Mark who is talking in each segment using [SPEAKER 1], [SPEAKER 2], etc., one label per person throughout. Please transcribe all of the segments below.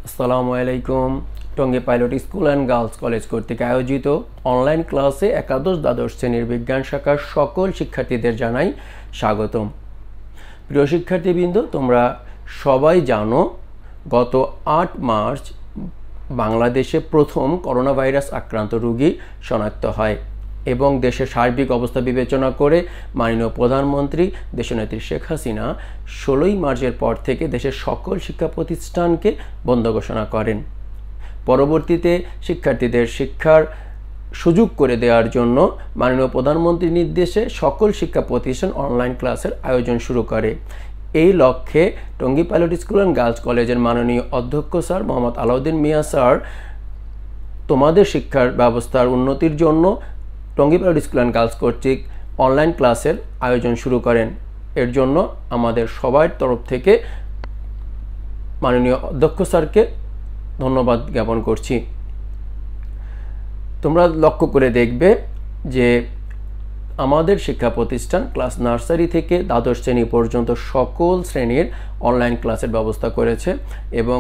[SPEAKER 1] আসসালামু আলাইকুম। Tongi pilot school and girls college কর্তৃক আয়োজিত অনলাইন ক্লাসে একাদশ দ্বাদশ শ্রেণীর বিজ্ঞান শাখার সকল শিক্ষার্থীদের জানাই স্বাগতম। প্রিয় শিক্ষার্থীবৃন্দ, তোমরা সবাই জানো গত ৮ মার্চ বাংলাদেশে প্রথম করোনা ভাইরাস আক্রান্ত রোগী শনাক্ত হয় এবং দেশের সার্বিক অবস্থা বিবেচনা করে মাননীয় প্রধানমন্ত্রী দেশনেত্রী শেখ হাসিনা ১৬ই মার্চের পর থেকে দেশের সকল শিক্ষা প্রতিষ্ঠানকে বন্ধ ঘোষণা করেন। পরবর্তীতে শিক্ষার্থীদের শিক্ষার সুযোগ করে দেওয়ার জন্য মাননীয় প্রধানমন্ত্রীর নির্দেশে সকল শিক্ষা প্রতিষ্ঠান অনলাইন ক্লাসের আয়োজন শুরু করে। এই লক্ষ্যে Tongi pilot school and girls কলেজের মাননীয় অধ্যক্ষ স্যার মোহাম্মদ আলাউদ্দিন মিয়া স্যার তোমাদের শিক্ষার ব্যবস্থার উন্নতির জন্য Tongi pilot school and girls কর্তৃক অনলাইন ক্লাসের আয়োজন শুরু করেন। এর জন্য আমাদের সবার তরফ থেকে মাননীয় অধ্যক্ষ স্যারকে ধন্যবাদ জ্ঞাপন করছি। তোমরা লক্ষ্য করে দেখবে যে আমাদের শিক্ষা প্রতিষ্ঠান ক্লাস নার্সারি থেকে দ্বাদশ শ্রেণী পর্যন্ত সকল শ্রেণীর অনলাইন ক্লাসের ব্যবস্থা করেছে এবং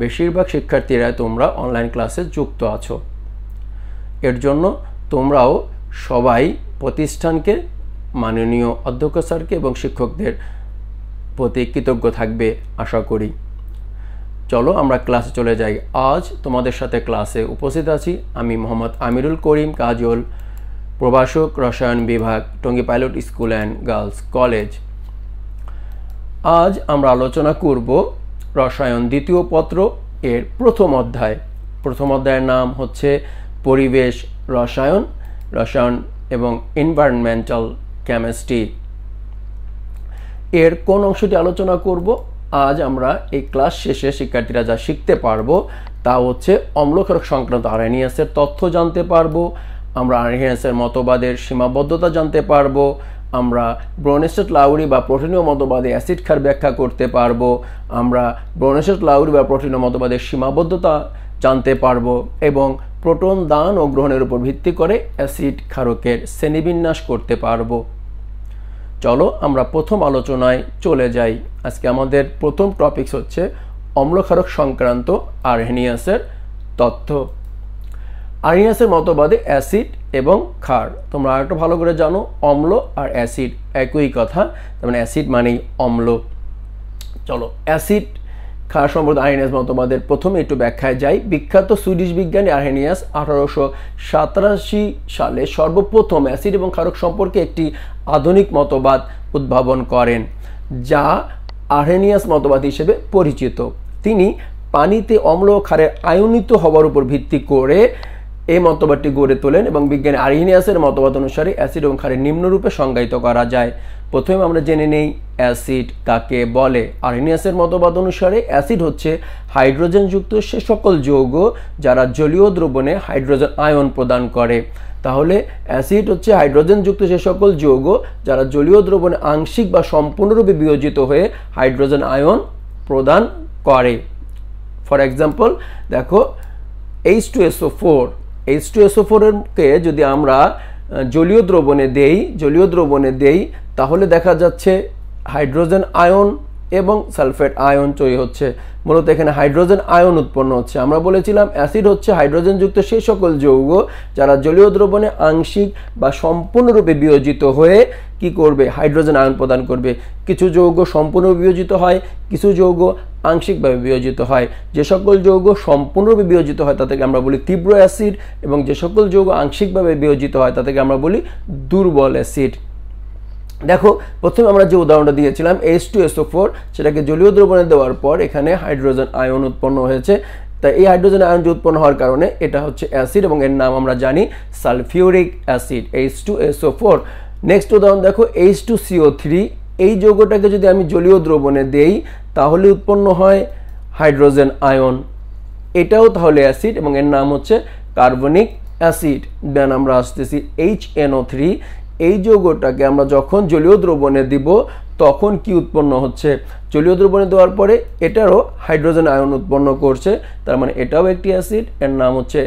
[SPEAKER 1] বেশিরভাগ শিক্ষার্থীরা তোমরা অনলাইন ক্লাসে যুক্ত আছো। এর জন্য তোমরাও সবাই প্রতিষ্ঠানকে, মাননীয় অধ্যক্ষ স্যারকে এবং শিক্ষকদের প্রতি কৃতজ্ঞ থাকবে আশা করি। চলো আমরা ক্লাসে চলে যাই। আজ তোমাদের সাথে ক্লাসে উপস্থিত আছি আমি মোহাম্মদ আমিরুল করিম কাজল, প্রভাষক, রসায়ন বিভাগ, Tongi pilot school and girls college. আজ আমরা আলোচনা করব রসায়ন দ্বিতীয় পত্র এর প্রথম অধ্যায়। প্রথম অধ্যায়ের নাম হচ্ছে পরিবেশ রসায়ন, রসায়ন এবং এনভায়রনমেন্টাল কেমিস্ট্রি। এর কোন অংশটি আলোচনা করব? আজ আমরা এই ক্লাস শেষে শিক্ষার্থীরা যা শিখতে পারবো তা হচ্ছে অম্লক্ষারক সংক্রান্ত আরহেনিয়াসের তথ্য জানতে পারবো, আমরা আরহেনিয়াসের মতবাদের সীমাবদ্ধতা জানতে পারবো, আমরা ব্রোনেস্টেড-লাউরি বা প্রোটিনীয় মতবাদে অ্যাসিড ক্ষার ব্যাখ্যা করতে পারবো, আমরা ব্রোনেস্টেড-লাউরি বা প্রোটিনীয় মতবাদের সীমাবদ্ধতা জানতে পারবো এবং প্রোটন দান ও গ্রহণের উপর ভিত্তি করে অ্যাসিড ক্ষারকের শ্রেণীবিন্যাস করতে পারবো। চলো আমরা প্রথম আলোচনায় চলে যাই। আজকে আমাদের প্রথম টপিকস হচ্ছে অম্লক্ষারক সংক্রান্ত আরহেনিয়াসের তথ্য। আরহেনিয়াসের মতবাদে অ্যাসিড এবং ক্ষার, তোমরা আরেকটু ভালো করে জানো অম্ল আর অ্যাসিড একই কথা, তার মানে অ্যাসিড মানেই অম্ল। চলো অ্যাসিড ক্ষার সম্পর্কিত আরহেনিয়াস মতবাদের প্রথমে একটু ব্যাখ্যায় যাই। বিখ্যাত সুইডিশ বিজ্ঞানী আরহেনিয়াস 1887 সালে সর্বপ্রথম অ্যাসিড এবং ক্ষারক সম্পর্কে একটি আধুনিক মতবাদ উদ্ভাবন করেন, যা আরহেনিয়াস মতবাদ হিসেবে পরিচিত। তিনি পানিতে অম্ল ও ক্ষারের আয়নিত হওয়ার উপর ভিত্তি করে এই মতবাদটি গড়ে তোলেন এবং বিজ্ঞানী আরহেনিয়াসের মতবাদ অনুসারে অ্যাসিড এবং ক্ষারের নিম্নরূপে সংজ্ঞায়িত করা যায়। প্রথমে আমরা জেনে নেই অ্যাসিড কাকে বলে। আরহেনিয়াসের মতবাদ অনুসারে অ্যাসিড হচ্ছে হাইড্রোজেনযুক্ত সে সকল যৌগ যারা জলীয় দ্রবণে হাইড্রোজেন আয়ন প্রদান করে। তাহলে অ্যাসিড হচ্ছে হাইড্রোজেনযুক্ত সে সকল যৌগ যারা জলীয় দ্রবণে আংশিক বা সম্পূর্ণরূপে বিয়োজিত হয়ে হাইড্রোজেন আয়ন প্রদান করে। ফর এক্সাম্পল দেখো H2SO4, H2SO4-কে যদি আমরা জলীয় দ্রবণে দেই তাহলে দেখা যাচ্ছে হাইড্রোজেন আয়ন এবং সালফেট আয়ন তৈরি হচ্ছে। মূলত এখানে হাইড্রোজেন আয়ন উৎপন্ন হচ্ছে। আমরা বলেছিলাম অ্যাসিড হচ্ছে হাইড্রোজেনযুক্ত সেই সকল যৌগ যারা জলীয় দ্রবণে আংশিক বা সম্পূর্ণরূপে বিয়োজিত হয়ে কি করবে? হাইড্রোজেন আয়ন প্রদান করবে। কিছু যৌগ সম্পূর্ণরূপে বিয়োজিত হয়, কিছু যৌগ আংশিকভাবে বিয়োজিত হয়। যে সকল যৌগ সম্পূর্ণরূপে বিয়োজিত হয় তাদেরকে আমরা বলি তীব্র অ্যাসিড এবং যে সকল যৌগ আংশিকভাবে বিয়োজিত হয় তাদেরকে আমরা বলি দুর্বল অ্যাসিড। দেখো প্রথমে আমরা যে উদাহরণটা দিয়েছিলাম H2SO4, সেটাকে জলীয় দ্রবণে দেওয়ার পর এখানে হাইড্রোজেন আয়ন উৎপন্ন হয়েছে। তাই এই হাইড্রোজেন আয়ন যে উৎপন্ন হওয়ার কারণে এটা হচ্ছে অ্যাসিড এবং এর নাম আমরা জানি সালফিউরিক অ্যাসিড H2SO4। নেক্সট উদাহরণ দেখো H2CO3, এই যৌগটাকে যদি আমি জলীয় দ্রবণে দেই তাহলে উৎপন্ন হয় হাইড্রোজেন আয়ন, এটাও তাহলে অ্যাসিড এবং এর নাম হচ্ছে কার্বনিক অ্যাসিড। দেন আমরা আসতেছি HNO3, এই যৌগটাকে আমরা যখন জলীয় দ্রবণে দিব তখন কি উৎপন্ন হচ্ছে? জলীয় দ্রবণে দেওয়ার পরে এটারও হাইড্রোজেন আয়ন উৎপন্ন করছে, তার মানে এটাও একটি অ্যাসিড, এর নাম হচ্ছে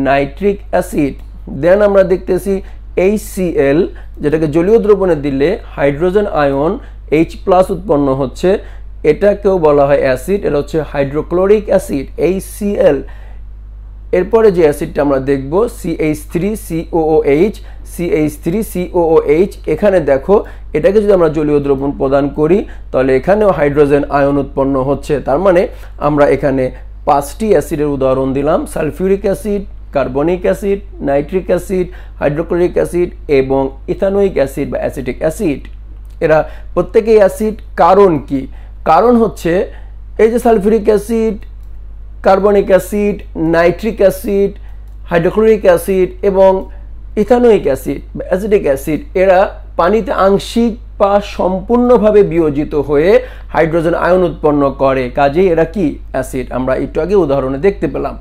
[SPEAKER 1] নাইট্রিক অ্যাসিড। দেন আমরা দেখতেছি HCl, যেটাকে জলীয় দ্রবণে দিলে হাইড্রোজেন আয়ন H+ উৎপন্ন হচ্ছে, এটাকেও বলা হয় অ্যাসিড, এটা হচ্ছে হাইড্রোক্লোরিক অ্যাসিড HCl। এরপরে যে অ্যাসিডটা আমরা দেখব CH3COOH, CH3COOH। এখানে দেখো এটাকে যদি আমরা জলীয় দ্রবণ প্রদান করি তাহলে এখানেও হাইড্রোজেন আয়ন উৎপন্ন হচ্ছে। তার মানে আমরা এখানে 5টি অ্যাসিডের উদাহরণ দিলাম, sulphuric acid, carbonic acid, nitric acid, hydrochloric acid এবং ইথানোয়িক অ্যাসিড বা অ্যাসিটিক অ্যাসিড। এরা প্রত্যেকেই অ্যাসিড। কারণ কি? কারণ হচ্ছে এই যে sulphuric acid, carbonic acid, nitric acid, hydrochloric acid এবং ইথানোয়িক অ্যাসিড বা অ্যাসিটিক অ্যাসিড এরা পানিতে আংশিক বা সম্পূর্ণভাবে বিয়োজিত হয়ে হাইড্রোজেন আয়ন উৎপন্ন করে, কাজেই এরা কি অ্যাসিড। আমরা একটু আগে উদাহরণে দেখতে পেলাম।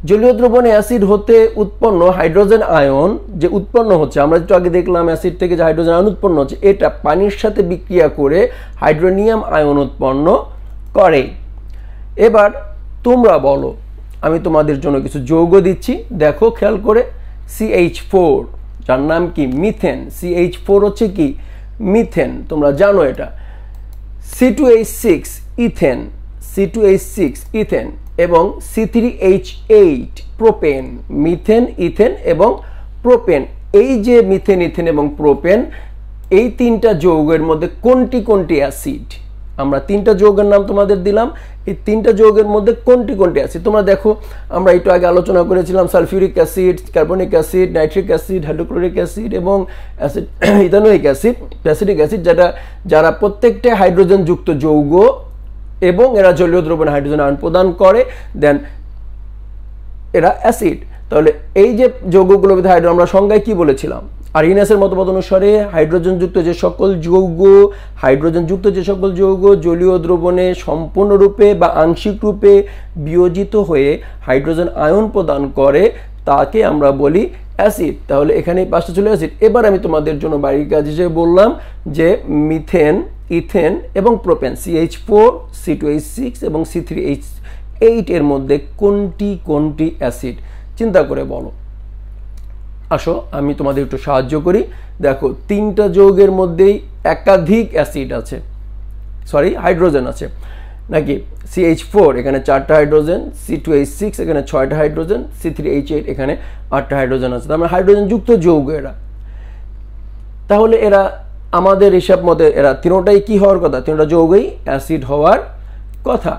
[SPEAKER 1] জলীয় দ্রবণে অ্যাসিড হতে উৎপন্ন হাইড্রোজেন আয়ন যে উৎপন্ন হচ্ছে, আমরা একটু আগে দেখলাম অ্যাসিড থেকে যে হাইড্রোজেন আয়ন উৎপন্ন হচ্ছে, এটা পানির সাথে বিক্রিয়া করে হাইড্রোনিয়াম আয়ন উৎপন্ন করে। এবার তোমরা বলো, আমি তোমাদের জন্য কিছু যৌগ দিচ্ছি, দেখো খেয়াল করে। CH4 যার নাম কি মিথেন, CH4 হচ্ছে কি মিথেন, তোমরা জানো এটা। C2H6 ইথেন, C2H6 ইথেন এবং C3H8 প্রোপেন। মিথেন, ইথেন এবং প্রোপেন, এই যে মিথেন, ইথেন এবং প্রোপেন, এই তিনটা যৌগের মধ্যে কোনটি কোনটি অ্যাসিড? আমরা তিনটা যৌগের নাম তোমাদের দিলাম, এই তিনটা যৌগের মধ্যে কোনটি কোনটি অ্যাসিড তোমরা দেখো। আমরা একটু আগে আলোচনা করেছিলাম sulphuric acid, carbonic acid, nitric acid, hydrochloric acid এবং acid ethanoic acid, acetic acid, যারা প্রত্যেকটা হাইড্রোজেন যুক্ত যৌগ এবং এরা জলীয় দ্রবণে হাইড্রোজেন আয়ন প্রদান করে, দেন এরা অ্যাসিড। তাহলে এই যে যৌগগুলোর মধ্যে হাইড্রোজেন আমরা সংজ্ঞায় কি বলেছিলাম? আরিনাসের মতবাদ অনুসারে হাইড্রোজেনযুক্ত যে সকল যৌগ, হাইড্রোজেনযুক্ত যে সকল যৌগ জলীয় দ্রবণে সম্পূর্ণরূপে বা আংশিক রূপে বিয়োজিত হয়ে হাইড্রোজেন আয়ন প্রদান করে তাকে আমরা বলি অ্যাসিড। তাহলে এখানে পাঁচটা চলে অ্যাসিড। এবার আমি তোমাদের জন্য বাড়ির কাজ হিসেবে বললাম যে মিথেন, ইথেন এবং প্রোপেন, CH4, C2H6 এবং C3H8 এর মধ্যে কোনটি কোনটি অ্যাসিড? চিন্তা করে বলো। আসো আমি তোমাদের একটু সাহায্য করি। দেখো তিনটা যৌগের মধ্যেই একাধিক অ্যাসিড আছে, সরি হাইড্রোজেন আছে নাকি? CH4 এখানে 4টা হাইড্রোজেন, C2H6 এখানে 6টা হাইড্রোজেন, C3H8 এখানে 8টা হাইড্রোজেন আছে। তার মানে হাইড্রোজেন যুক্ত যৌগ এরা। তাহলে এরা আমাদের হিসাব মতে এরা তিনটাই কি হওয়ার কথা? তিনটা যৌগই অ্যাসিড হওয়ার কথা।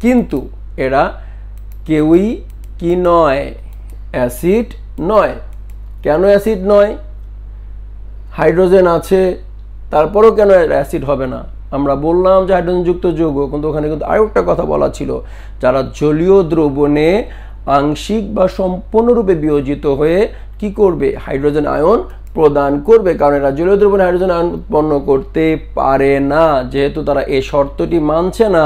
[SPEAKER 1] কিন্তু এরা কেউই কি নয়? অ্যাসিড নয়। কেন অ্যাসিড নয়? হাইড্রোজেন আছে, তারপরও কেন অ্যাসিড হবে না? আমরা বললাম যে হাইড্রোজেনযুক্ত যৌগ, কিন্তু ওখানে কিন্তু আরেকটা কথা বলা ছিল, যারা জলীয় দ্রবণে আংশিক বা সম্পূর্ণরূপে বিয়োজিত হয়ে কি করবে? হাইড্রোজেন আয়ন প্রদান করবে, কারণ এরা জলীয় দ্রবণে হাইড্রোজেন আয়ন উৎপন্ন করতে পারে না। যেহেতু তারা এই শর্তটি মানছে না,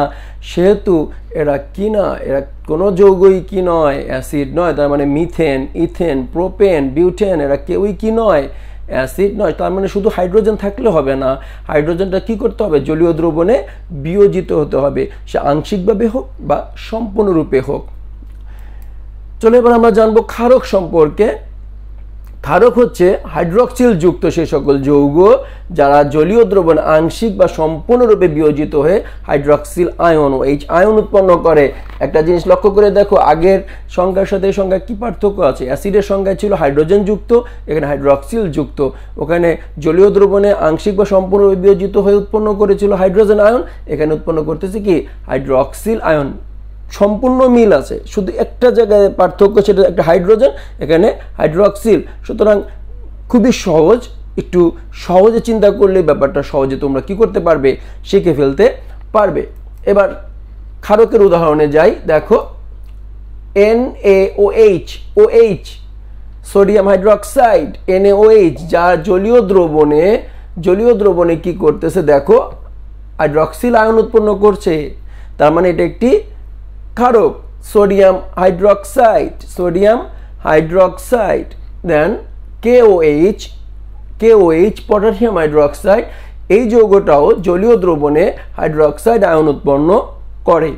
[SPEAKER 1] সেহেতু এরা কি না, এরা কোনো যৌগই কি নয়? অ্যাসিড নয়। তার মানে মিথেন, ইথেন, প্রোপেন, বিউটেন এরা কেউই কি নয়? অ্যাসিড নয়। তার মানে শুধু হাইড্রোজেন থাকলে হবে না, হাইড্রোজেনটা কি করতে হবে? জলীয় দ্রবণে বিয়োজিত হতে হবে, সে আংশিকভাবে হোক বা সম্পূর্ণরূপে হোক। চলো এবার আমরা জানবো ক্ষারক সম্পর্কে। ক্ষারক হচ্ছে হাইড্রক্সিল যুক্ত সেই সকল যৌগ যারা জলীয় দ্রবণ আংশিক বা সম্পূর্ণরূপে বিয়োজিত হয়ে হাইড্রক্সিল আয়ন ও H আয়ন উৎপন্ন করে। একটা জিনিস লক্ষ্য করে দেখো, আগের সংজ্ঞার সাথে এই সংজ্ঞা কি পার্থক্য আছে? অ্যাসিডের সংজ্ঞায় ছিল হাইড্রোজেন যুক্ত, এখানে হাইড্রক্সিল যুক্ত। ওখানে জলীয় দ্রবণে আংশিক বা সম্পূর্ণরূপে বিয়োজিত হয়ে উৎপন্ন করেছিল হাইড্রোজেন আয়ন, এখানে উৎপন্ন করতেছে কি? Hydroxyl ion. সম্পূর্ণ মিল আছে, শুধু একটা জায়গায় পার্থক্য, সেটা একটা হাইড্রোজেন, এখানে হাইড্রক্সিল। সুতরাং খুবই সহজ, একটু সহজে চিন্তা করলে ব্যাপারটা সহজে তোমরা কি করতে পারবে? শিখে ফেলতে পারবে। এবার ক্ষারকের উদাহরণে যাই। দেখো NaOH, OH sodium hydroxide, NaOH যা জলীয় দ্রবণে কি করতেছে? দেখো হাইড্রক্সিল আয়ন উৎপন্ন করছে, তার মানে এটা একটি ক্ষারক। সোডিয়াম হাইড্রক্সাইড, দেন KOH পটাশিয়াম হাইড্রক্সাইড, এই যৌগটাও জলীয় দ্রবণে হাইড্রক্সাইড আয়ন উৎপন্ন করে,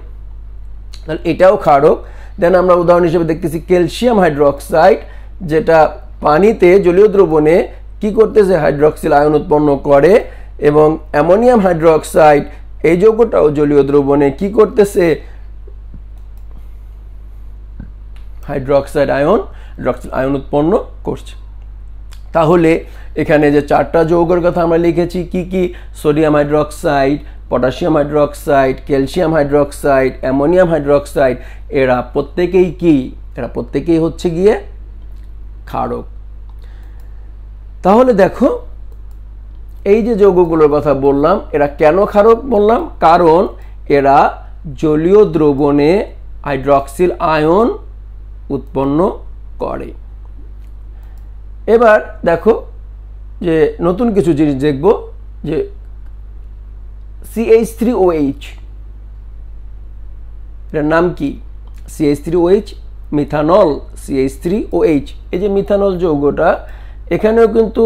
[SPEAKER 1] তাহলে এটাও ক্ষারক। দেন আমরা উদাহরণ হিসেবে দেখতেছি ক্যালসিয়াম হাইড্রক্সাইড, যেটা পানিতে জলীয় দ্রবণে কি করতেছে? হাইড্রক্সিল আয়ন উৎপন্ন করে এবং অ্যামোনিয়াম হাইড্রোক্সাইড এই যৌগটাও জলীয় দ্রবণে কি করতেছে, হাইড্রোক্সাইড আয়ন উৎপন্ন করছে। তাহলে এখানে যে 4টা যৌগের কথা আমরা লিখেছি কি কি, sodium hydroxide, potassium hydroxide, calcium hydroxide, ammonium hydroxide, এরা প্রত্যেকেই কি, এরা প্রত্যেকেই হচ্ছে গিয়ে ক্ষারক। তাহলে দেখো এই যে যৌগগুলোর কথা বললাম এরা কেন ক্ষারক বললাম, কারণ এরা জলীয় দ্রবণে হাইড্রক্সিল আয়ন উৎপন্ন করে। এবার দেখো যে নতুন কিছু জিনিস দেখব, যে CH3OH এর নাম কি, CH3OH মিথানল, CH3OH এই যে মিথানল যৌগটা এখানেও কিন্তু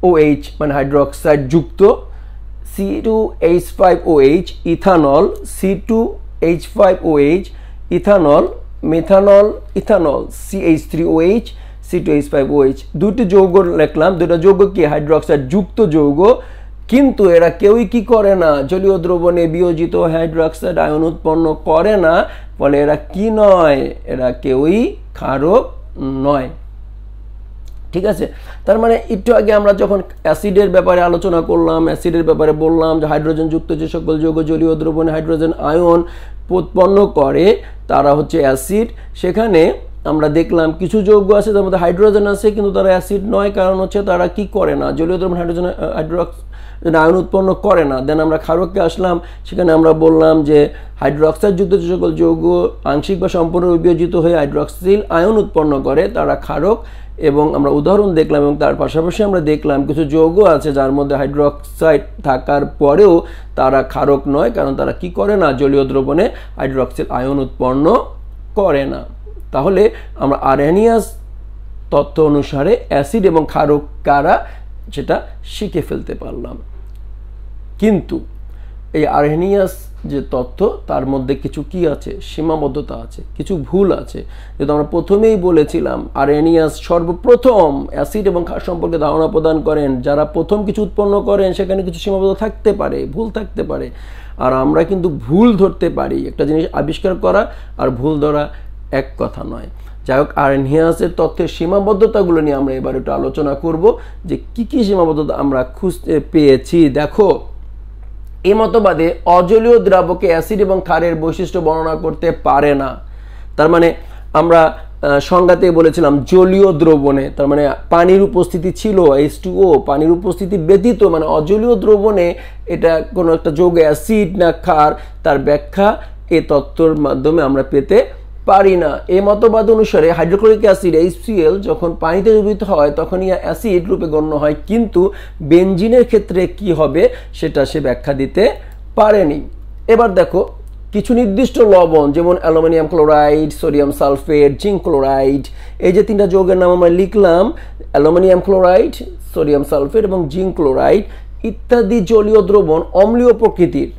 [SPEAKER 1] OH মানে হাইড্রোক্সাইড যুক্ত, C2H5OH ethanol, C2H5OH ethanol, methanol ethanol, CH3OH C2H5OH দুটি যৌগ লিখলাম, দুটো যৌগ কি হাইড্রোক্সাইড যুক্ত যৌগ, কিন্তু এরা কেউই কি করে না, জলীয় দ্রবণে বিয়োজিত হাইড্রোক্সাইড আয়ন উৎপন্ন করে না, ফলে এরা কি নয়, এরা কেউই ক্ষারক নয়। ঠিক আছে, তার মানে একটু আগে আমরা যখন অ্যাসিডের ব্যাপারে আলোচনা করলাম, অ্যাসিডের ব্যাপারে বললাম যে হাইড্রোজেন যুক্ত যে সকল যৌগ জলীয় দ্রবণে হাইড্রোজেন আয়ন উৎপন্ন করে তারা হচ্ছে অ্যাসিড। সেখানে আমরা দেখলাম কিছু যৌগ আছে তার মধ্যে হাইড্রোজেন আছে কিন্তু তারা অ্যাসিড নয়, কারণ হচ্ছে তারা কি করে না, জলীয় দ্রবণ হাইড্রোজেন আয়ন উৎপন্ন করে না। দেন আমরা ক্ষারককে আসলাম, সেখানে আমরা বললাম যে হাইড্রোক্সাইড যুক্ত যে সকল যৌগ আংশিক বা সম্পূর্ণ বিয়োজিত হয়ে হাইড্রক্সিল আয়ন উৎপন্ন করে তারা ক্ষারক, এবং আমরা উদাহরণ দেখলাম। এবং তার পাশাপাশি আমরা দেখলাম কিছু যৌগ আছে যার মধ্যে হাইড্রোক্সাইড থাকার পরেও তারা ক্ষারক নয়, কারণ তারা কি করে না, জলীয় দ্রবণে হাইড্রক্সিল আয়ন উৎপন্ন করে না। তাহলে আমরা আরহেনিয়াস তত্ত্ব অনুসারে অ্যাসিড এবং ক্ষারক কারা সেটা শিখে ফেলতে পারলাম। কিন্তু এই আরহেনিয়াস যে তত্ত্ব তার মধ্যে কিছু কি আছে, সীমাবদ্ধতা আছে, কিছু ভুল আছে। যেহেতু আমরা প্রথমেই বলেছিলাম আরহেনিয়াস সর্বপ্রথম অ্যাসিড এবং ক্ষার সম্পর্কে ধারণা প্রদান করেন, যারা প্রথম কিছু উৎপন্ন করেন সেখানে কিছু সীমাবদ্ধতা থাকতে পারে, ভুল থাকতে পারে, আর আমরা কিন্তু ভুল ধরতে পারি। একটা জিনিস আবিষ্কার করা আর ভুল ধরা এক কথা নয়। যাই হোক, আরহেনিয়াসের তথ্যের সীমাবদ্ধতাগুলো নিয়ে আমরা এবার একটু আলোচনা করব যে কি কি সীমাবদ্ধতা আমরা খুঁজতে পেয়েছি। দেখো, এই মতবাদে অজলীয় দ্রাবকে অ্যাসিড এবং ক্ষারের বৈশিষ্ট্য বর্ণনা করতে পারে না। তার মানে আমরা সংজ্ঞাতে বলেছিলাম জলীয় দ্রবণে, তার মানে পানির উপস্থিতি ছিল H2O, পানির উপস্থিতি ব্যতীত মানে অজলীয় দ্রবণে এটা কোনো একটা যৌগ অ্যাসিড না ক্ষার তার ব্যাখ্যা এই তত্ত্বের মাধ্যমে আমরা পেতে পারি না। এই মতবাদ অনুসারে হাইড্রোক্লোরিক অ্যাসিড HCl যখন পানিতে দ্রবীভূত হয় তখনই অ্যাসিড রূপে গণ্য হয়, কিন্তু বেনজিনের ক্ষেত্রে কি হবে সেটা সে ব্যাখ্যা দিতে পারেনি। এবার দেখো কিছু নির্দিষ্ট লবণ যেমন aluminium chloride, sodium sulphate, zinc chloride, এই যে তিনটা যৌগের নাম আমরা লিখলাম, অ্যালুমিনিয়াম ক্লোরাইড, সোডিয়াম সালফেট এবং জিঙ্ক ক্লোরাইড ইত্যাদি জলীয় দ্রবণ অম্লীয় প্রকৃতির।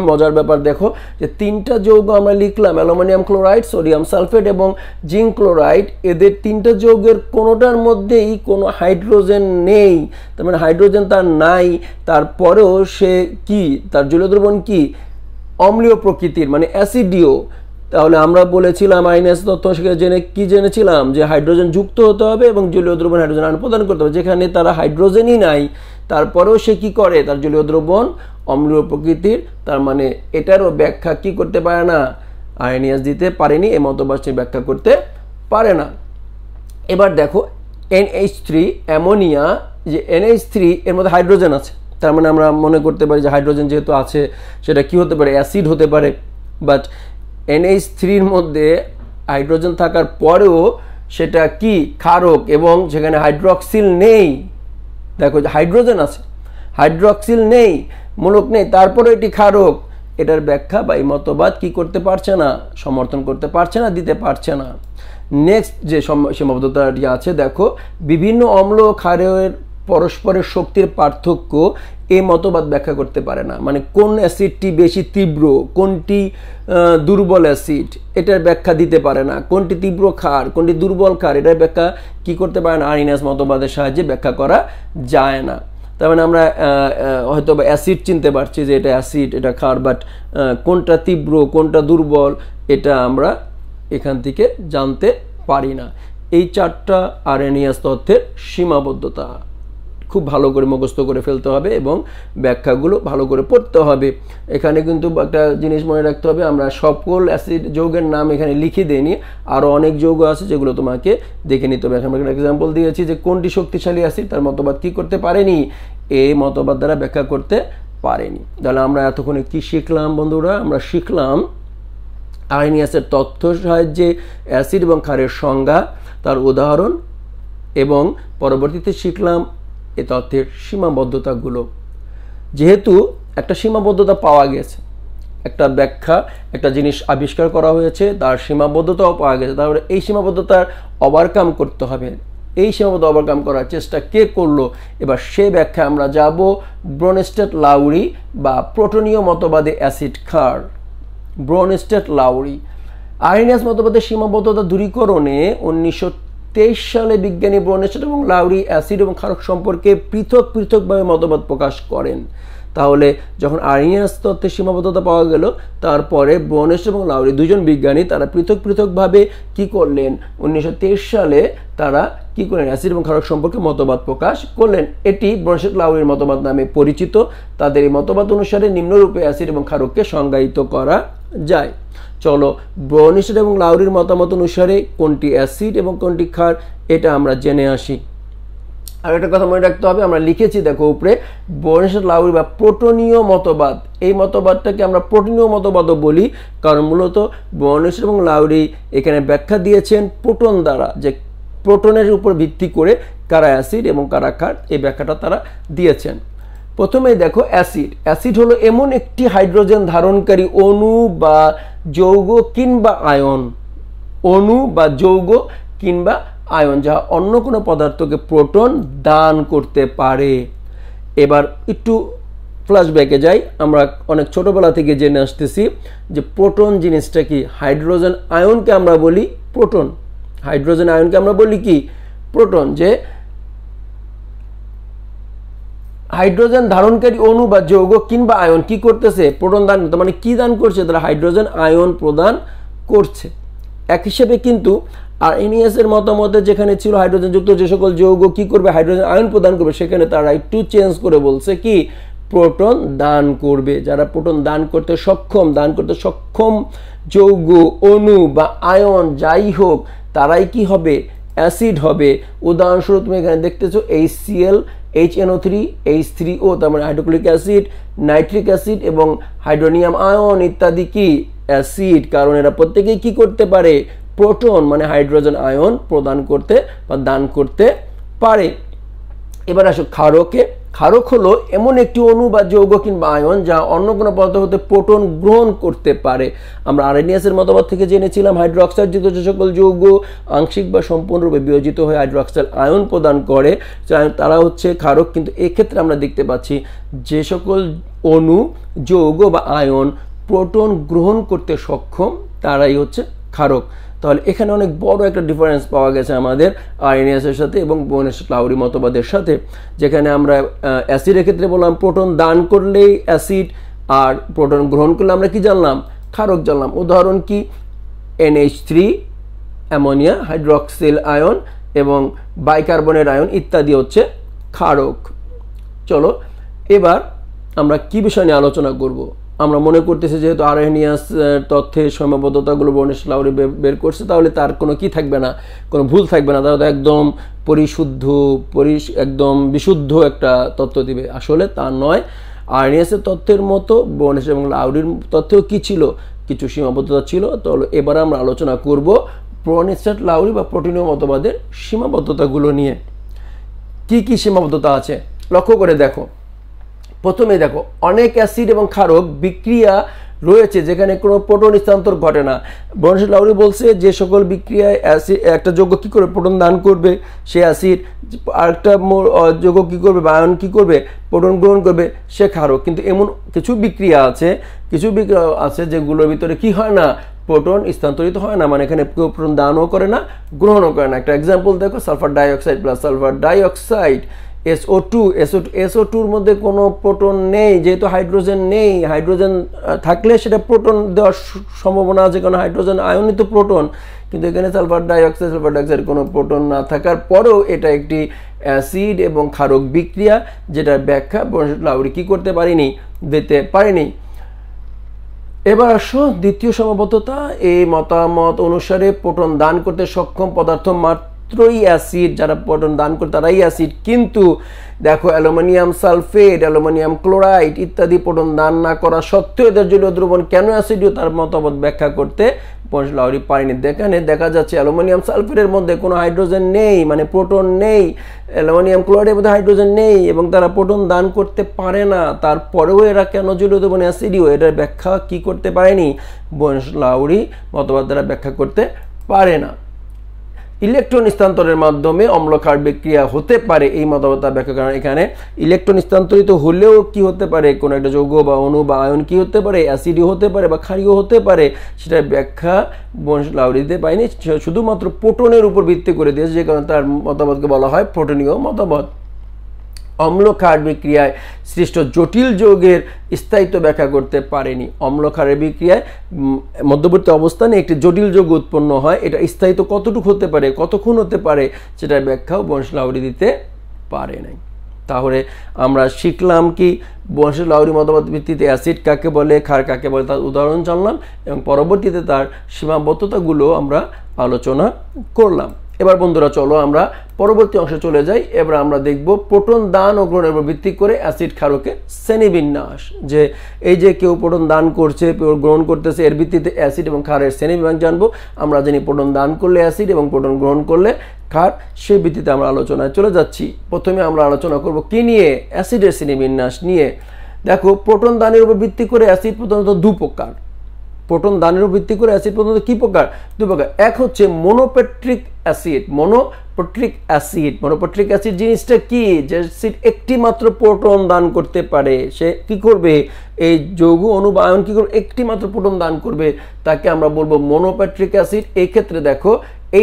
[SPEAKER 1] মজার ব্যাপার দেখো যে তিনটা যৌগ আমরা লিখলাম, অ্যালুমিনিয়াম ক্লোরাইড, সোডিয়াম সালফেট এবং জিঙ্ক ক্লোরাইড, এদের তিনটা যৌগের কোনোটার মধ্যেই কোনো হাইড্রোজেন নেই। তার মানে হাইড্রোজেন তার নাই, তারপরেও সে কি, তার জলীয় দ্রবণ কি, অম্লীয় প্রকৃতির মানে অ্যাসিডীয়। তাহলে আমরা বলেছিলাম আরহেনিয়াস তত্ত্ব সেখানে কি জেনেছিলাম যে হাইড্রোজেন যুক্ত হতে হবে এবং জলীয় দ্রবণ হাইড্রোজেন আয়ন প্রদান করতে হবে। যেখানে তারা হাইড্রোজেনই নাই তারপরেও সে কি করে, তার জলীয় দ্রবণ অম্লীয় প্রকৃতির। তার মানে এটারও ব্যাখ্যা কি করতে পারে না, আরহেনিয়াস দিতে পারেনি, এই মতবাদটি ব্যাখ্যা করতে পারে না। এবার দেখো NH3 অ্যামোনিয়া, যে NH3 এর মধ্যে হাইড্রোজেন আছে, তার মানে আমরা মনে করতে পারি যে হাইড্রোজেন যেহেতু আছে সেটা কি হতে পারে, অ্যাসিড হতে পারে। বাট NH3 এর মধ্যে হাইড্রোজেন থাকার পরেও সেটা কি ক্ষারক, এবং সেখানে হাইড্রক্সিল নেই। দেখো হাইড্রোজেন আছে, হাইড্রক্সিল নেই, মূলক নেই, তারপরে এটি ক্ষারক। এটার ব্যাখ্যা বা এই মতবাদ কি করতে পারছে না, সমর্থন করতে পারছে না, দিতে পারছে না। নেক্সট যে সীমাবদ্ধতাটি আছে দেখো, বিভিন্ন অম্ল ও ক্ষারের পরস্পরের শক্তির পার্থক্য এই মতবাদ ব্যাখ্যা করতে পারে না। মানে কোন অ্যাসিডটি বেশি তীব্র, কোনটি দুর্বল অ্যাসিড, এটার ব্যাখ্যা দিতে পারে না। কোনটি তীব্র ক্ষার, কোনটি দুর্বল ক্ষার, এটার ব্যাখ্যা কি করতে পারে না, আরহেনিয়াস মতবাদের সাহায্যে ব্যাখ্যা করা যায় না। তার মানে আমরা হয়তো বা অ্যাসিড চিনতে পারছি যে এটা অ্যাসিড, এটা ক্ষার, বাট কোনটা তীব্র কোনটা দুর্বল এটা আমরা এখান থেকে জানতে পারি না। এই 4টা আরএনএস তথ্যের সীমাবদ্ধতা খুব ভালো করে মুখস্থ করে ফেলতে হবে এবং ব্যাখ্যাগুলো ভালো করে পড়তে হবে। এখানে কিন্তু একটা জিনিস মনে রাখতে হবে, আমরা সকল অ্যাসিড যৌগের নাম এখানে লিখে দিইনি, আরও অনেক যৌগ আছে যেগুলো তোমাকে দেখে নিতে হবে। এখানে একটা এক্সাম্পল দিয়েছি যে কোনটি শক্তিশালী অ্যাসিড, তার মতবাদ কি করতে পারেনি, এই মতবাদ দ্বারা ব্যাখ্যা করতে পারেনি। তাহলে আমরা এতক্ষণে কি শিখলাম বন্ধুরা? আমরা শিখলাম আরএনএসের তথ্য সাহায্যে অ্যাসিড এবং ক্ষারের সংজ্ঞা, তার উদাহরণ, এবং পরবর্তীতে শিখলাম এই তথ্যের সীমাবদ্ধতাগুলো। যেহেতু একটা সীমাবদ্ধতা পাওয়া গেছে, একটা ব্যাখ্যা, একটা জিনিস আবিষ্কার করা হয়েছে, তার সীমাবদ্ধতাও পাওয়া গেছে, তারপরে এই সীমাবদ্ধতার ওভারকাম করতে হবে। এই সীমাবদ্ধতা ওভারকাম করার চেষ্টা কে করলো, এবার সে ব্যাখ্যা আমরা যাব ব্রনস্টেড লাউরি বা প্রোটনীয় মতবাদে অ্যাসিড ক্ষার। ব্রনস্টেড লাউরি আরএনএস মতবাদের সীমাবদ্ধতা দূরীকরণে 1923 সালে বিজ্ঞানী ব্রনস্টেড এবং লাউরি অ্যাসিড এবং ক্ষারক সম্পর্কে পৃথক পৃথকভাবে মতবাদ প্রকাশ করেন। তাহলে যখন আরএনএস তত্ত্বের সীমাবদ্ধতা পাওয়া গেল, তারপরে ব্রনস্টেড এবং লাউরি দুজন বিজ্ঞানী তারা পৃথক পৃথকভাবে কি করলেন, 1923 সালে তারা কি করলেন, অ্যাসিড এবং ক্ষারক সম্পর্কে মতবাদ প্রকাশ করলেন। এটি ব্রনস্টেড লাউরির মতবাদ নামে পরিচিত। তাদের এই মতবাদ অনুসারে নিম্নরূপে অ্যাসিড এবং ক্ষারককে সংজ্ঞায়িত করা যায়। চলো ব্রনস্টেড এবং লাউরির মতামত অনুসারে কোনটি অ্যাসিড এবং কোনটি ক্ষার এটা আমরা জেনে আসি। আর একটা কথা মনে রাখতে হবে, আমরা লিখেছি দেখো উপরে ব্রনস্টেড লাউরি বা প্রোটনীয় মতবাদ। এই মতবাদটাকে আমরা প্রোটনীয় মতবাদও বলি, কারণ মূলত ব্রনস্টেড এবং লাউরি এখানে ব্যাখ্যা দিয়েছেন প্রোটন দ্বারা, যে প্রোটনের উপর ভিত্তি করে কারা অ্যাসিড এবং কারা ক্ষার, এই ব্যাখ্যাটা তারা দিয়েছেন। প্রথমে দেখো অ্যাসিড। অ্যাসিড হলো এমন একটি হাইড্রোজেন ধারণকারী অণু বা যৌগ কিংবা আয়ন, অণু বা যৌগ কিংবা আয়ন যা অন্য কোনো পদার্থকে প্রোটন দান করতে পারে। এবার একটু ফ্ল্যাশব্যাকে যাই, আমরা অনেক ছোটবেলা থেকে জেনে আসতেছি যে প্রোটন জিনিসটা কি। হাইড্রোজেন আয়নকে আমরা বলি প্রোটন, হাইড্রোজেন আয়নকে আমরা বলি কি প্রোটন। যে হাইড্রোজেন ধারণকারী অণু বা যৌগ কিংবা আয়ন কি করতেছে, প্রোটন দান, মানে কি দান করছে, তারা হাইড্রোজেন আয়ন প্রদান করছে। এক হিসেবে কিন্তু আরএনএস এর মতামতে যেখানে ছিল হাইড্রোজেন যুক্ত যে সকল যৌগ কি করবে, হাইড্রোজেন আয়ন প্রদান করবে, সেখানে তারা একটু চেঞ্জ করে বলছে কি প্রোটন দান করবে। যারা প্রোটন দান করতে সক্ষম যৌগ, অণু বা আয়ন যাই হোক, তারাই কি হবে, অ্যাসিড হবে। উদাহরণস্বরূপ তুমি এখানে দেখতেছো HCl, HNO3, H3O, তার মানে হাইড্রোক্লোরিক অ্যাসিড, নাইট্রিক অ্যাসিড এবং হাইড্রোনিয়াম আয়ন ইত্যাদি কি অ্যাসিড, কারণ এরা প্রত্যেকেই কি করতে পারে, প্রোটন মানে হাইড্রোজেন আয়ন প্রদান করতে বা দান করতে পারে। এবার আসো ক্ষারকে। ক্ষারক হলো এমন একটি অণু বা যৌগ কিংবা আয়ন যা অন্য কোনো পদার্থ হতে প্রোটন গ্রহণ করতে পারে। আমরা আরএনএস এর মতবাদ থেকে জেনেছিলাম হাইড্রোক্সাইড যুক্ত যে সকল যৌগ আংশিক বা সম্পূর্ণরূপে বিয়োজিত হয়ে হাইড্রোক্সাইড আয়ন প্রদান করে তারা হচ্ছে ক্ষারক। কিন্তু এক্ষেত্রে আমরা দেখতে পাচ্ছি যে সকল অণু, যৌগ বা আয়ন প্রোটন গ্রহণ করতে সক্ষম তারাই হচ্ছে ক্ষারক। তাহলে এখানে অনেক বড় একটা ডিফারেন্স পাওয়া গেছে আমাদের আরএনএস এর সাথে এবং ব্রনস্টেড লাউরি মতবাদের সাথে। যেখানে আমরা অ্যাসিডের ক্ষেত্রে বললাম প্রোটন দান করলেই অ্যাসিড, আর প্রোটন গ্রহণ করলে আমরা কি জানলাম, ক্ষারক জানলাম। উদাহরণ কি NH3, অ্যামোনিয়া, হাইড্রক্সিল আয়ন এবং বাইকার্বনের আয়ন ইত্যাদি হচ্ছে ক্ষারক। চলো এবার আমরা কি বিষয় নিয়ে আলোচনা করব। আমরা মনে করতেছি যেহেতু আরএনএস তথ্যের সীমাবদ্ধতাগুলো ব্রনস্টেড লাউরি বের করছে, তাহলে তার কোনো কি থাকবে না, কোনো ভুল থাকবে না, তাহলে একদম পরিশুদ্ধ একদম বিশুদ্ধ একটা তথ্য দিবে। আসলে তা নয়। আরএনএস এর তথ্যের মতো ব্রনস্টেড এবং লাউরির তথ্যেও কি ছিল, কিছু সীমাবদ্ধতা ছিল। তাহলে এবার আমরা আলোচনা করব ব্রনস্টেড লাউরি বা প্রোটনীয় মতবাদের সীমাবদ্ধতাগুলো নিয়ে। কি কি সীমাবদ্ধতা আছে লক্ষ্য করে দেখো। প্রথমে দেখো অনেক অ্যাসিড এবং ক্ষারক বিক্রিয়া রয়েছে যেখানে কোনো প্রোটন স্থানান্তর ঘটে না। ব্রনস্টেড লাউরি বলছে যে সকল বিক্রিয়ায় অ্যাসিড একটা যৌগ কি করবে, প্রোটন দান করবে, সে অ্যাসিড। আরেকটা যৌগ কি করবে, আয়ন কি করবে, প্রোটন গ্রহণ করবে, সে ক্ষারক। কিন্তু এমন কিছু বিক্রিয়া আছে যেগুলোর ভিতরে কি হয় না, প্রোটন স্থানান্তরিত হয় না, মানে এখানে কেউ প্রোটন দানও করে না, গ্রহণও করে না। একটা এক্সাম্পল দেখো, sulphur dioxide plus sulphur dioxide, SO2 এর মধ্যে কোনো প্রোটন নেই, যেহেতু হাইড্রোজেন নেই। হাইড্রোজেন থাকলে সেটা প্রোটন দেওয়ার সম্ভাবনা আছে, কারণ হাইড্রোজেন আয়নিত প্রোটন। কিন্তু এখানে সালফার ডাইঅক্সাইড কোনো প্রোটন না থাকার পরেও এটা একটি অ্যাসিড এবং ক্ষারক বিক্রিয়া, যেটার ব্যাখ্যা লাউরি কি করতে পারেনি, দিতে পারেনি। এবার আসো দ্বিতীয় সীমাবদ্ধতা। এই মতামত অনুসারে প্রোটন দান করতে সক্ষম পদার্থ মাত্রই অ্যাসিড, যারা প্রোটন দান করে তারাই অ্যাসিড। কিন্তু দেখো অ্যালুমিনিয়াম সালফেট, অ্যালুমিনিয়াম ক্লোরাইড ইত্যাদি প্রোটন দান না করা সত্ত্বেও এদের জলীয় দ্রবণ কেন অ্যাসিডীয় তার মতামত ব্যাখ্যা করতে লাউরি পারেনি। এখানে দেখা যাচ্ছে অ্যালুমিনিয়াম সালফেটের মধ্যে কোনো হাইড্রোজেন নেই, মানে প্রোটন নেই। অ্যালুমিনিয়াম ক্লোরাইডের মধ্যে হাইড্রোজেন নেই এবং তারা প্রোটন দান করতে পারে না। তারপরেও এরা কেন জলীয় দ্রবণে অ্যাসিডীয়, এটার ব্যাখ্যা কি করতে পারেনি, লাউরি মতবাদ দ্বারা ব্যাখ্যা করতে পারে না। ইলেকট্রন স্থানান্তরের মাধ্যমে অম্লক্ষার বিক্রিয়া হতে পারে, এই মতবাদ ব্যাখ্যা করেন। এখানে ইলেকট্রন স্থানান্তরিত হলেও কি হতে পারে, কোনো একটা যৌগ বা অণু বা আয়ন কি হতে পারে, অ্যাসিডও হতে পারে বা ক্ষারীয় হতে পারে, সেটার ব্যাখ্যা লাউরি দিতে পারেনি। শুধুমাত্র প্রোটনের উপর ভিত্তি করে দিয়েছে, যে কারণে তার মতবাদকে বলা হয় প্রোটনীয় মতবাদ। অম্লক্ষার বিক্রিয়ায় সৃষ্ট জটিল যৌগের স্থায়িত্ব ব্যাখ্যা করতে পারেনি। অম্লক্ষারের বিক্রিয়ায় মধ্যবর্তী অবস্থানে একটি জটিল যৌগ উৎপন্ন হয়, এটা স্থায়িত্ব কতটুকু হতে পারে, কতক্ষণ হতে পারে, সেটার ব্যাখ্যাও লাউরি দিতে পারে নাই। তাহলে আমরা শিখলাম কি, লাউরি মতবাদ ভিত্তিতে অ্যাসিড কাকে বলে, ক্ষার কাকে বলে তার উদাহরণ জানলাম এবং পরবর্তীতে তার সীমাবদ্ধতাগুলো আমরা আলোচনা করলাম। এবার বন্ধুরা চলো আমরা পরবর্তী অংশে চলে যাই। এবার আমরা দেখব প্রোটন দান ও গ্রহণের উপর ভিত্তি করে অ্যাসিড ক্ষারকের শ্রেণীবিন্যাস। যে এই যে কেউ প্রোটন দান করছে, গ্রহণ করতেছে, এর ভিত্তিতে অ্যাসিড এবং ক্ষারের শ্রেণীবিন্যাস জানবো। আমরা জানি প্রোটন দান করলে অ্যাসিড এবং প্রোটন গ্রহণ করলে ক্ষার, সেই ভিত্তিতে আমরা আলোচনায় চলে যাচ্ছি। প্রথমে আমরা আলোচনা করব কি নিয়ে, অ্যাসিডের শ্রেণীবিন্যাস নিয়ে। দেখো প্রোটন দানের উপর ভিত্তি করে অ্যাসিড প্রধানত দু প্রকার। প্রোটন দানের উপর ভিত্তি করে অ্যাসিড প্রধানত কি প্রকার, দুই প্রকার। এক হচ্ছে মনোপেট্রিক অ্যাসিড। মনোপেট্রিক অ্যাসিড জিনিসটা কি, যে অ্যাসিড একটি মাত্র প্রোটন দান করতে পারে। সে কি করবে, এই যৌগ অণু বা আয়ন কি করবে, একটি মাত্র প্রোটন দান করবে, তাকে আমরা বলবো মনোপেট্রিক অ্যাসিড। এই ক্ষেত্রে দেখো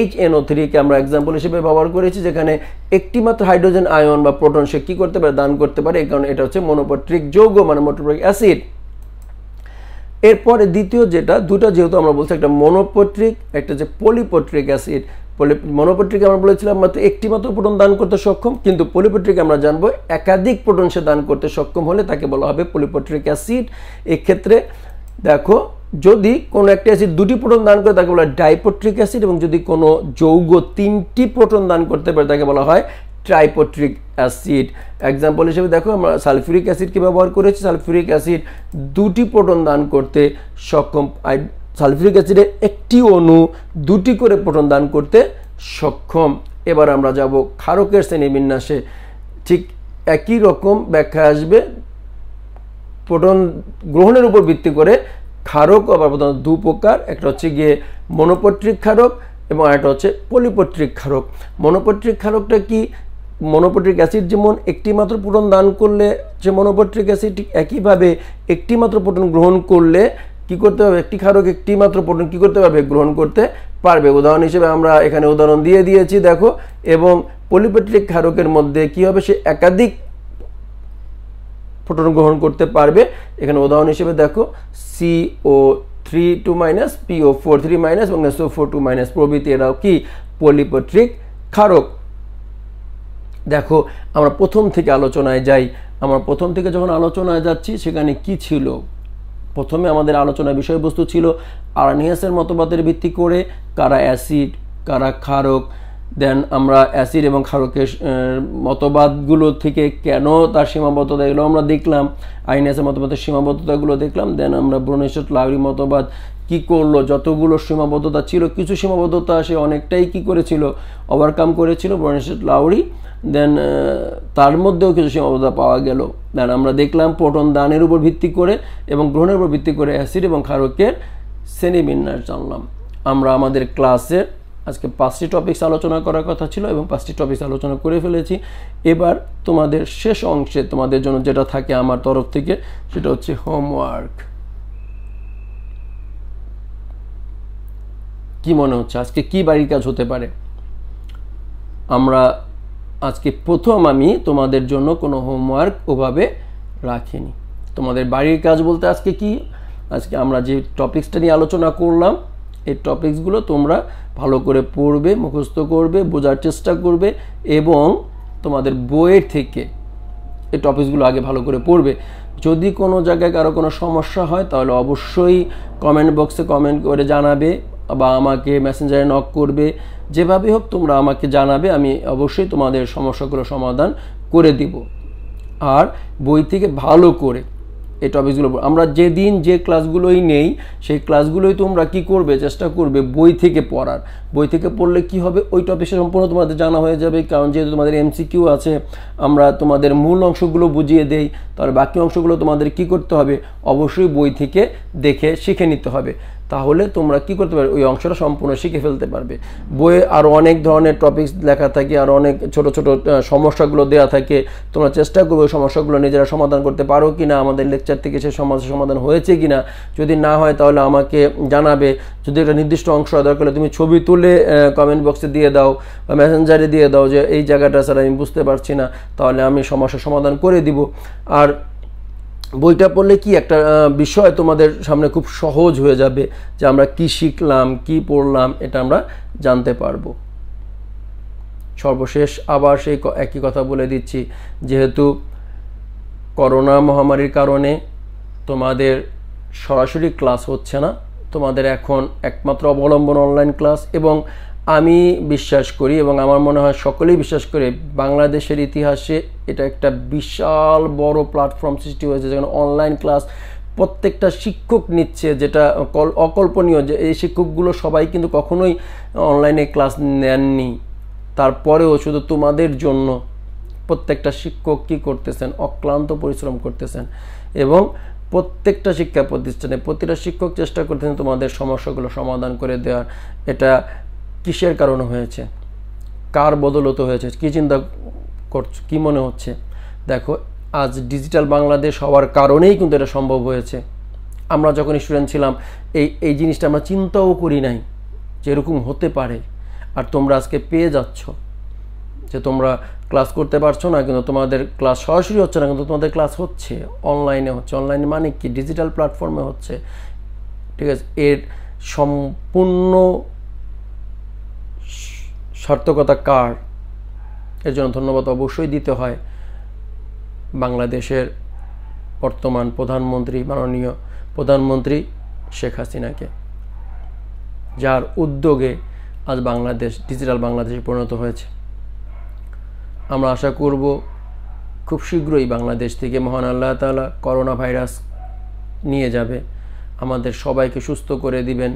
[SPEAKER 1] HNO3 কে আমরা এক্সাম্পল হিসেবে ব্যবহার করেছি, যেখানে একটি মাত্র হাইড্রোজেন আয়ন বা প্রোটন সে কি করতে পারে, দান করতে পারে। এই কারণে এটা হচ্ছে মনোপেট্রিক যৌগ, মানে মনোপেট্রিক অ্যাসিড। এরপরে দ্বিতীয় যেটা, দুটো যেহেতু আমরা বলছি, একটা মনোপেট্রিক, একটা যে পলিপেট্রিক অ্যাসিড। মনোপেট্রিক আমরা বলেছিলাম মাত্র একটি মাত্র প্রোটন দান করতে সক্ষম, কিন্তু পলিপেট্রিক আমরা জানবো একাধিক প্রোটন সে দান করতে সক্ষম হলে তাকে বলা হবে পলিপেট্রিক অ্যাসিড। এক্ষেত্রে দেখো যদি কোনো একটা অ্যাসিড দুটি প্রোটন দান করে তাকে বলা হয় ডাইপেট্রিক অ্যাসিড, এবং যদি কোনো যৌগ তিনটি প্রোটন দান করতে পারে তাকে বলা হয় ট্রাইপেট্রিক অ্যাসিড। এক্সাম্পল হিসেবে দেখো আমরা সালফিউরিক অ্যাসিডকে ব্যবহার করেছি। সালফিউরিক অ্যাসিড দুটি প্রোটন দান করতে সক্ষম। সালফিউরিক অ্যাসিডের একটি অণু দুটি করে প্রোটন দান করতে সক্ষম। এবার আমরা যাব ক্ষারকের শ্রেণীবিন্যাসে। ঠিক একই রকম ব্যাখ্যা আসবে। প্রোটন গ্রহণের উপর ভিত্তি করে ক্ষারক আবার প্রধানত দু প্রকার, একটা হচ্ছে গিয়ে মনোপেট্রিক ক্ষারক এবং আরেকটা হচ্ছে পলিপেট্রিক ক্ষারক। মনোপেট্রিক ক্ষারকটা কি, মনোপেট্রিক অ্যাসিড যেমন একটি মাত্র প্রোটন দান করলে যে মনোপেট্রিক অ্যাসিড, ঠিক একইভাবে একটি মাত্র প্রোটন গ্রহণ করলে কি করতে হবে, একটি ক্ষারক একটি মাত্র প্রোটন কি করতে পারবে, গ্রহণ করতে পারবে। উদাহরণ হিসেবে আমরা এখানে উদাহরণ দিয়ে দিয়েছি দেখো। এবং পলিপেট্রিক ক্ষারকের মধ্যে কি হবে, সে একাধিক প্রোটন গ্রহণ করতে পারবে। এখানে উদাহরণ হিসেবে দেখো CO3 PO4 এবং SO4 প্রভৃতি, এরাও কি পলিপেট্রিক ক্ষারক। দেখো আমরা প্রথম থেকে আলোচনায় যাই। আমরা প্রথম থেকে যখন আলোচনায় যাচ্ছি সেখানে কি ছিল, প্রথমে আমাদের আলোচনার বিষয়বস্তু ছিল আর্নিয়াসের মতবাদের ভিত্তি করে কারা অ্যাসিড কারা ক্ষারক। দেন আমরা অ্যাসিড এবং ক্ষারকের মতবাদগুলো থেকে কেন তার সীমাবদ্ধতা, এগুলো আমরা দেখলাম। আর্নিয়াসের মতবাদের সীমাবদ্ধতাগুলো দেখলাম। দেন আমরা ব্রুনেস্টেড লাউরি মতবাদ কি করলো, যতগুলো সীমাবদ্ধতা ছিল, কিছু সীমাবদ্ধতা সে অনেকটাই কি করেছিল, ওভারকাম করেছিল ব্রুনেস্টেড লাউরি। দেন তার মধ্যেও কিছু সীমাবদ্ধতা পাওয়া গেল। দেন আমরা দেখলাম প্রোটন দানের উপর ভিত্তি করে এবং গ্রহণের উপর ভিত্তি করে অ্যাসিড এবং ক্ষারকের শ্রেণীবিন্যাস জানলাম। আমরা আমাদের ক্লাসের আজকে 5টি টপিকস আলোচনা করার কথা ছিল এবং 5টি টপিকস আলোচনা করে ফেলেছি। এবার তোমাদের শেষ অংশে তোমাদের জন্য যেটা থাকে আমার তরফ থেকে, সেটা হচ্ছে হোমওয়ার্ক। কি মনে হচ্ছে আজকে কি বাড়ির কাজ হতে পারে? আমরা আজকে প্রথম আমি তোমাদের জন্য কোনো হোমওয়ার্ক ওভাবে রাখিনি। তোমাদের বাড়ির কাজ বলতে আজকে কি, আজকে আমরা যে টপিকসটা নিয়ে আলোচনা করলাম এই টপিকসগুলো তোমরা ভালো করে পড়বে, মুখস্থ করবে, বোঝার চেষ্টা করবে এবং তোমাদের বইয়ের থেকে এই টপিকসগুলো আগে ভালো করে পড়বে। যদি কোনো জায়গায় কারো কোনো সমস্যা হয় তাহলে অবশ্যই কমেন্ট বক্সে কমেন্ট করে জানাবে বা আমাকে মেসেঞ্জারে নক করবে, যেভাবে হোক তোমরা আমাকে জানাবে, আমি অবশ্যই তোমাদের সমস্যাগুলো সমাধান করে দিব। আর বই থেকে ভালো করে এই টপিকসগুলো আমরা যেদিন যে ক্লাসগুলোই নেই সেই ক্লাসগুলোই তোমরা কি করবে, চেষ্টা করবে বই থেকে পড়ার। বই থেকে পড়লে কি হবে, ওই টপিকটা সম্পূর্ণ তোমাদের জানা হয়ে যাবে, কারণ যেহেতু তোমাদের এমসিকিউ আছে, আমরা তোমাদের মূল অংশগুলো বুঝিয়ে দেই, তাহলে বাকি অংশগুলো তোমাদের কি করতে হবে, অবশ্যই বই থেকে দেখে শিখে নিতে হবে। তাহলে তোমরা কি করতে পারবে, ওই অংশটা সম্পূর্ণ শিখে ফেলতে পারবে। বইয়ে আরও অনেক ধরনের টপিকস লেখা থাকে, আর অনেক ছোট ছোট সমস্যাগুলো দেওয়া থাকে। তোমরা চেষ্টা করবে ওই সমস্যাগুলো নিজেরা সমাধান করতে পারো কি না, আমাদের লেকচার থেকে সে সমস্যার সমাধান হয়েছে কি না। যদি না হয় তাহলে আমাকে জানাবে। যদি একটা নির্দিষ্ট অংশ দরকার হলে তুমি ছবি তুলে কমেন্ট বক্সে দিয়ে দাও বা মেসেঞ্জারে দিয়ে দাও যে এই জায়গাটা স্যার আমি বুঝতে পারছি না, তাহলে আমি সমস্যার সমাধান করে দিব। আর বইটা পড়লে কি একটা বিষয় তোমাদের সামনে খুব সহজ হয়ে যাবে যে আমরা কি শিখলাম, কি পড়লাম, এটা আমরা জানতে পারবো। সর্বশেষ আবার সেই একই কথা বলে দিচ্ছি, যেহেতু করোনা মহামারীর কারণে তোমাদের সরাসরি ক্লাস হচ্ছে না, তোমাদের এখন একমাত্র অবলম্বন অনলাইন ক্লাস। এবং আমি বিশ্বাস করি এবং আমার মনে হয় সকলেই বিশ্বাস করে, বাংলাদেশের ইতিহাসে এটা একটা বিশাল বড় প্ল্যাটফর্ম সৃষ্টি হয়েছে যেখানে অনলাইন ক্লাস প্রত্যেকটা শিক্ষক নিচ্ছে, যেটা অকল্পনীয়। যে এই শিক্ষকগুলো সবাই কিন্তু কখনোই অনলাইনে ক্লাস নেননি, তারপরেও শুধু তোমাদের জন্য প্রত্যেকটা শিক্ষক কী করতেছেন, অক্লান্ত পরিশ্রম করতেছেন। এবং প্রত্যেকটা শিক্ষা প্রতিষ্ঠানে প্রতিটা শিক্ষক চেষ্টা করতেছেন তোমাদের সমস্যাগুলো সমাধান করে দেওয়ার। এটা কিসের কারণে হয়েছে, কার বদৌলতে হয়েছে, কি চিন্তা করছো, কি মনে হচ্ছে? দেখো, আজ ডিজিটাল বাংলাদেশ হওয়ার কারণেই কিন্তু এটা সম্ভব হয়েছে। আমরা যখন স্টুডেন্ট ছিলাম এই জিনিসটা আমরা চিন্তাও করি নাই যে এরকম হতে পারে। আর তোমরা আজকে পেয়ে যাচ্ছ যে তোমরা ক্লাস করতে পারছো না, কিন্তু তোমাদের ক্লাস সরাসরি হচ্ছে না, কিন্তু তোমাদের ক্লাস হচ্ছে, অনলাইনে হচ্ছে। অনলাইনে মানে কি, ডিজিটাল প্ল্যাটফর্মে হচ্ছে, ঠিক আছে? এর সম্পূর্ণ সার্থকতা কার, এর জন্য ধন্যবাদ অবশ্যই দিতে হয় বাংলাদেশের বর্তমান প্রধানমন্ত্রী, মাননীয় প্রধানমন্ত্রী শেখ হাসিনাকে, যার উদ্যোগে আজ বাংলাদেশ ডিজিটাল বাংলাদেশে পরিণত হয়েছে। আমরা আশা করব খুব শীঘ্রই বাংলাদেশ থেকে মহান আল্লাহ তাআলা করোনা ভাইরাস নিয়ে যাবে, আমাদের সবাইকে সুস্থ করে দিবেন।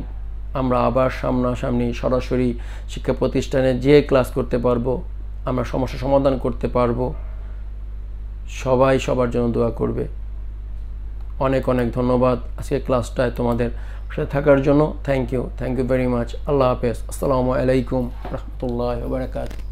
[SPEAKER 1] আমরা আবার সামনাসামনি সরাসরি শিক্ষা প্রতিষ্ঠানে যে ক্লাস করতে পারবো, আমরা সমস্যা সমাধান করতে পারবো। সবাই সবার জন্য দোয়া করবে। অনেক অনেক ধন্যবাদ আজকে ক্লাসটায় তোমাদের সাথে থাকার জন্য। Thank you very much. আল্লাহ হাফেজ। আসসালামু আলাইকুম রহমতুল্লাহি ওয়া বারাকাতুহু।